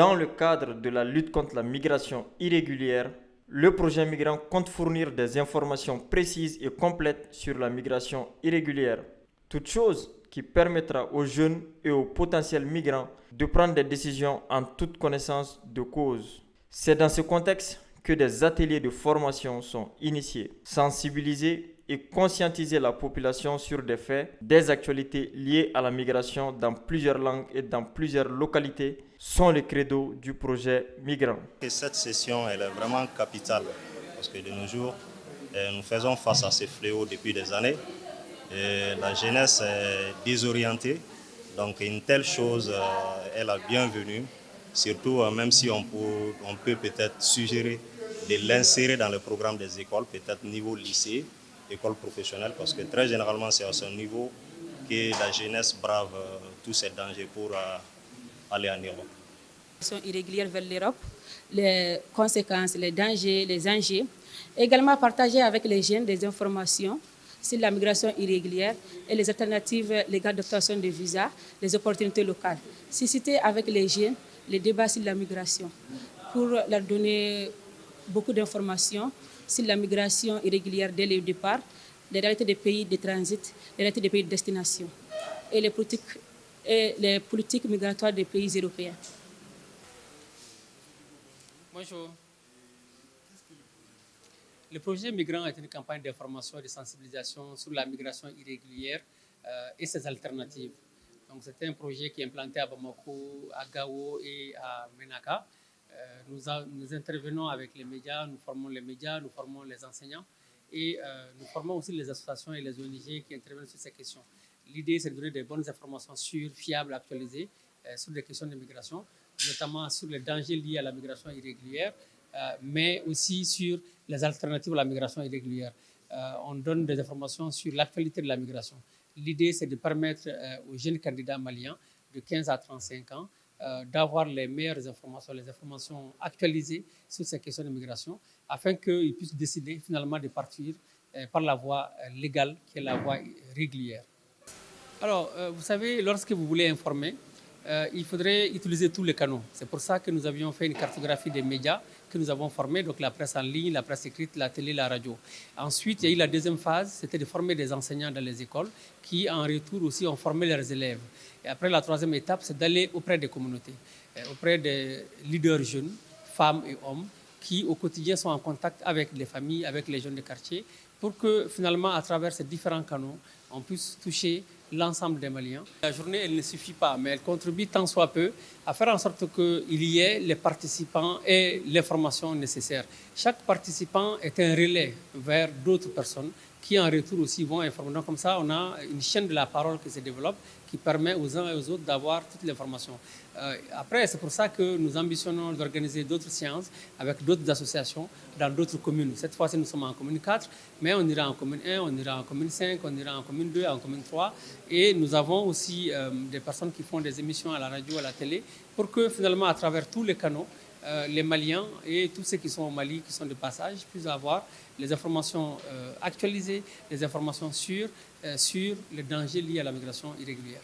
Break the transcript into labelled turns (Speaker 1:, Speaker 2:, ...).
Speaker 1: Dans le cadre de la lutte contre la migration irrégulière, le projet migrant compte fournir des informations précises et complètes sur la migration irrégulière. Toute chose qui permettra aux jeunes et aux potentiels migrants de prendre des décisions en toute connaissance de cause. C'est dans ce contexte que des ateliers de formation sont initiés. Sensibiliser et conscientiser la population sur des faits, des actualités liées à la migration dans plusieurs langues et dans plusieurs localités sont les credos du projet migrant.
Speaker 2: Et cette session elle est vraiment capitale parce que de nos jours, nous faisons face à ces fléaux depuis des années. Et la jeunesse est désorientée, donc une telle chose est la bienvenue, surtout même si on peut peut-être suggérer de l'insérer dans le programme des écoles, peut-être niveau lycée, école professionnelle, parce que très généralement c'est à ce niveau que la jeunesse brave tous ces dangers pour aller en Europe.
Speaker 3: Irrégulière vers l'Europe, les conséquences, les dangers, les enjeux. Également partager avec les jeunes des informations sur la migration irrégulière et les alternatives légales d'obtention de visas, les opportunités locales. Susciter avec les jeunes les débats sur la migration pour leur donner beaucoup d'informations sur la migration irrégulière dès le départ, les réalités des pays de transit, les réalités des pays de destination et les politiques migratoires des pays européens.
Speaker 4: Bonjour. Le projet Migrant est une campagne d'information et de sensibilisation sur la migration irrégulière et ses alternatives. Donc, c'est un projet qui est implanté à Bamako, à Gao et à Menaka. Nous intervenons avec les médias, nous formons les médias, nous formons les enseignants et nous formons aussi les associations et les ONG qui interviennent sur ces questions. L'idée, c'est de donner des bonnes informations sûres, fiables, actualisées sur les questions de migration, notamment sur les dangers liés à la migration irrégulière, mais aussi sur les alternatives à la migration irrégulière. On donne des informations sur l'actualité de la migration. L'idée, c'est de permettre aux jeunes candidats maliens de 15 à 35 ans d'avoir les meilleures informations, les informations actualisées sur ces questions de migration, afin qu'ils puissent décider finalement de partir par la voie légale, qui est la voie régulière. Alors, vous savez, lorsque vous voulez informer, il faudrait utiliser tous les canaux. C'est pour ça que nous avions fait une cartographie des médias que nous avons formés, donc la presse en ligne, la presse écrite, la télé, la radio. Ensuite, il y a eu la deuxième phase, c'était de former des enseignants dans les écoles qui, en retour aussi, ont formé leurs élèves. Et après, la troisième étape, c'est d'aller auprès des communautés, auprès des leaders jeunes, femmes et hommes, qui au quotidien sont en contact avec les familles, avec les jeunes de quartier, pour que finalement, à travers ces différents canaux, on puisse toucher l'ensemble des Maliens. La journée, elle ne suffit pas, mais elle contribue tant soit peu à faire en sorte qu'il y ait les participants et l'information nécessaire. Chaque participant est un relais vers d'autres personnes qui en retour aussi vont informer. Donc comme ça, on a une chaîne de la parole qui se développe, qui permet aux uns et aux autres d'avoir toute l'information. Après, c'est pour ça que nous ambitionnons d'organiser d'autres séances avec d'autres associations dans d'autres communes. Cette fois-ci, nous sommes en commune 4, mais on ira en commune 1, on ira en commune 5, on ira en commune 2, en commune 3. Et nous avons aussi des personnes qui font des émissions à la radio, à la télé, pour que finalement, à travers tous les canaux, les Maliens et tous ceux qui sont au Mali, qui sont de passage, puissent avoir les informations actualisées, les informations sûres sur les dangers liés à la migration irrégulière.